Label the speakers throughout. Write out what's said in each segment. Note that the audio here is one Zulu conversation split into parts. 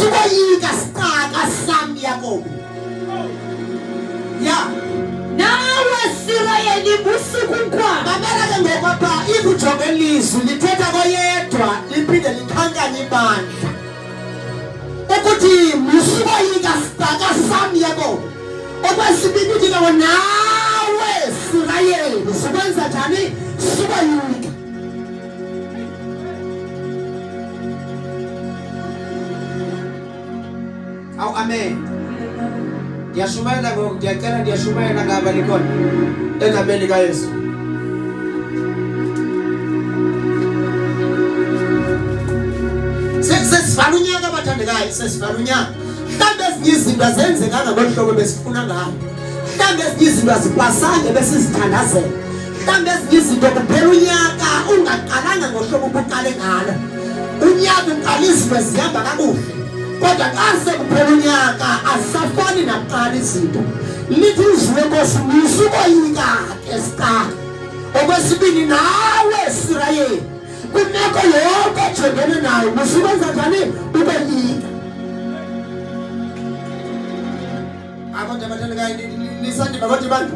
Speaker 1: musukoyika sicaka sami Yakobo. Ya nawe Israyeli busukunkwa mamela ke ngokwapha ikujonge ilizwi lithetha koyedwa liphinde likhankanye ibandla ukuthi musukoyika sicaka sami Yakobo. Okwesibini uthi nawe Israyeli sikwenza njani sukoyika. Aw amen. Ndiyashumayela ngoku ndiyacela ndiyashumayela ngaba likhona egameni kaYesu. Sesivala unyaka bathandekayo sesivala unyaka. Mhlawumbe ezinye izinto azenzekanga ngolu hlobo besifuna ngalo. Mhlawumbe ezinye izinto azipasanga besizithandazela. Mhlawumbe ezinye izinto kuphela unyaka ungaqalanga ngohlobo ubuqale ngalo. Unyaka uqala izinto zihamba kakuhle. Kodwa xa sekuphela unyaka asafani nakuqala izinto. Lithi izwi lenkosi musukoyika esicaka. Okwesibini nawe Israyeli kwimeko yonke ejongene nayo musukwenza njani ukoyika. Abantu abathandekayo nisandima kodwa bantu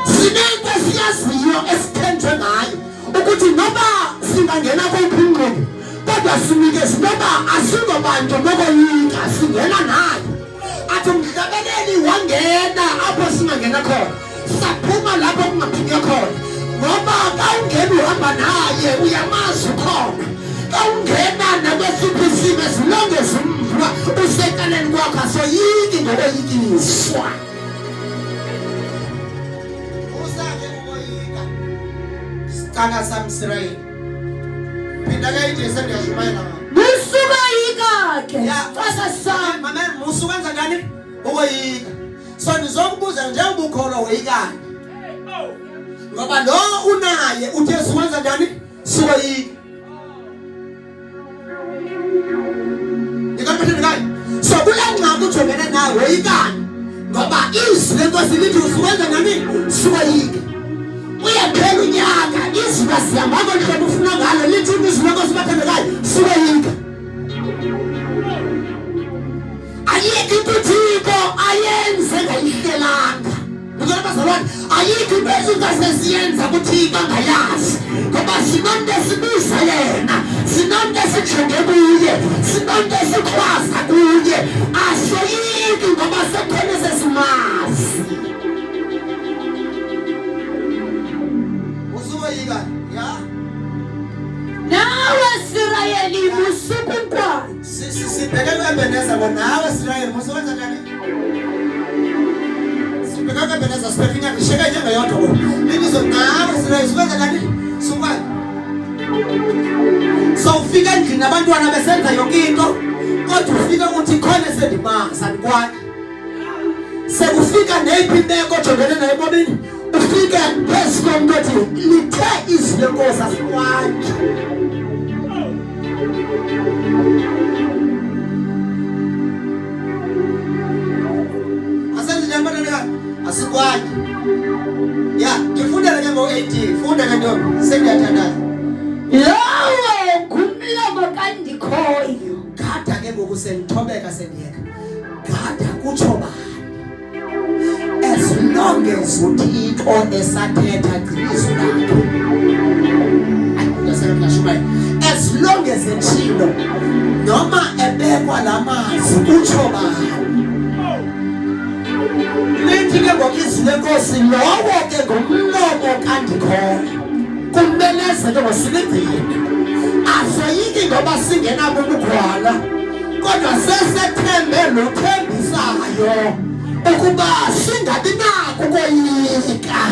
Speaker 1: sinento siyaziyo esithenjwe ngayo ukuthi noba singangena kophunqweni kodwa sinikeze noba asingobantu bokoyika singena nayo. Athi umhlabeleli wangena apho singangena khona saphuma lapho kungaphunywa khona ngoba xa ungena uhamba naye uyamazi khona. Xa ungena nakwesiphi isimo esilongeza umva usekaleni kwakho asoyiki ngokoyikiswa. Usake ukoyika sicaka sami Israyeli. Phinda kayithi sendiyashumayela musukoyika ke xesha sami mama musukwenza njani ukoyika. So nizokubuza njengoba ukholo woyikani ngoba lo unaye uthe sikwenza njani sukoyika. So kule ngxaki ujongene nayo woyikani ngoba izwi lenkosi lithi usikwenza njani sukoyika. Uyaphela unyaka izinto zihamba ngolu hlobo ufuna ngalo lithi izwi lenkosi bathandekayo sukoyika. Ayikho into uThixo ayenze ngayihlelanga. Ngizona bazalwane ayikho into esingasiyenza kuThixo angayazi ngoba sinonto esibiza yena sinonto esijonge kuye sinonto esikhwaza kuye asoyiki ngoba sekhona sesimazi. Usukoyika ya nawe Israyeli musukunkwa sibheke eBheneza ngo nawe Israyeli musukwenza njani. Sibheke eBheneza sibheke inyanga isheka inyanga yodwa libizo nawe Israyeli sikwenza njani sukwazi. So ufika endlini abantwana besenza yonke into kodwa ufika uthi khona sendimazi andikwani. Sekufika neyiphi imeko ojongene nayo ebomini ufike phezu komuntu othi lithe izwi lenkosi asikwani. Asikwani. Ya ngifundele ke ngo-18 funda ke ntombi sengiyathandaza. Lowe ngumlomo kandikhoyo gada ke ngoku sendithobeka sendiyeka gada kutsho bani. As long as uThixo esathetha ilizwi lakhe as long as etshilo noma ebekwa lamazwi kutsho bani. Lithi ke ngokizwi lenkosi lowo ke ngumlomo kandikhoyo kumbeleze ke ngosilindini asoyiki ngoba singenabo ubugwala kodwa sesethembe lothembisayo ukuba singabi nako ukoyika.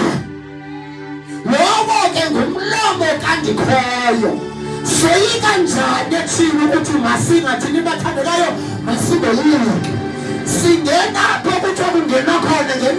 Speaker 1: Lowo ke ngumlomo kandikhoyo soyika njani ethini ukuthi masingathini bathandekayo masingoyiki. Singena apho kuthiwa kungena khona ngenxa